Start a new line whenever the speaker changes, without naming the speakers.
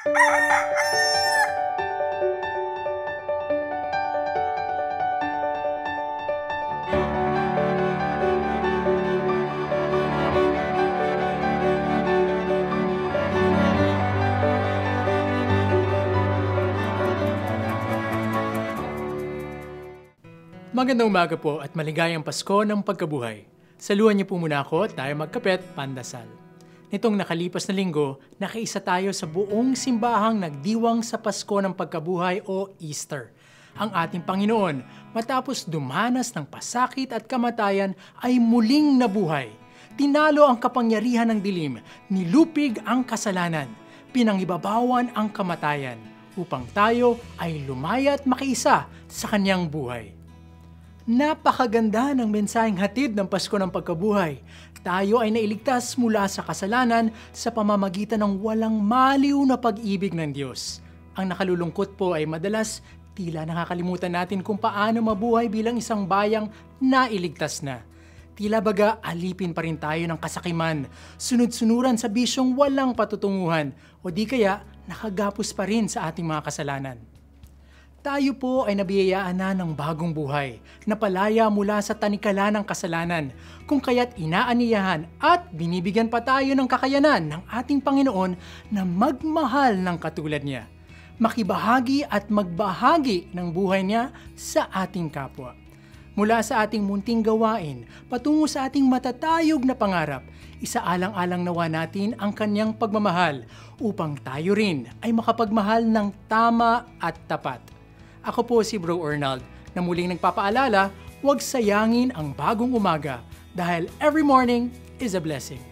Magandang umaga po at maligayang Pasko ng pagkabuhay. Saluhan niyo po muna ako at tayo magkapet pandasal. Nitong nakalipas na linggo, nakaisa tayo sa buong simbahang nagdiwang sa Pasko ng pagkabuhay o Easter. Ang ating Panginoon, matapos dumanas ng pasakit at kamatayan, ay muling nabuhay. Tinalo ang kapangyarihan ng dilim, nilupig ang kasalanan, pinangibabawan ang kamatayan, upang tayo ay lumaya at makiisa sa kanyang buhay. Napakaganda ng mensaheng hatid ng Pasko ng Pagkabuhay. Tayo ay nailigtas mula sa kasalanan sa pamamagitan ng walang maliw na pag-ibig ng Diyos. Ang nakalulungkot po ay madalas tila nakakalimutan natin kung paano mabuhay bilang isang bayang nailigtas na. Tila baga alipin pa rin tayo ng kasakiman, sunod-sunuran sa bisyong walang patutunguhan, o di kaya nakagapos pa rin sa ating mga kasalanan. Tayo po ay nabiyayaan na ng bagong buhay, napalaya mula sa tanikala ng kasalanan, kung kaya't inaaniyahan at binibigyan pa tayo ng kakayanan ng ating Panginoon na magmahal ng katulad niya, makibahagi at magbahagi ng buhay niya sa ating kapwa. Mula sa ating munting gawain, patungo sa ating matatayog na pangarap, isaalang-alang nawa natin ang kanyang pagmamahal upang tayo rin ay makapagmahal ng tama at tapat. Ako po si Bro Arnold na muling nagpapaalala, huwag sayangin ang bagong umaga dahil every morning is a blessing.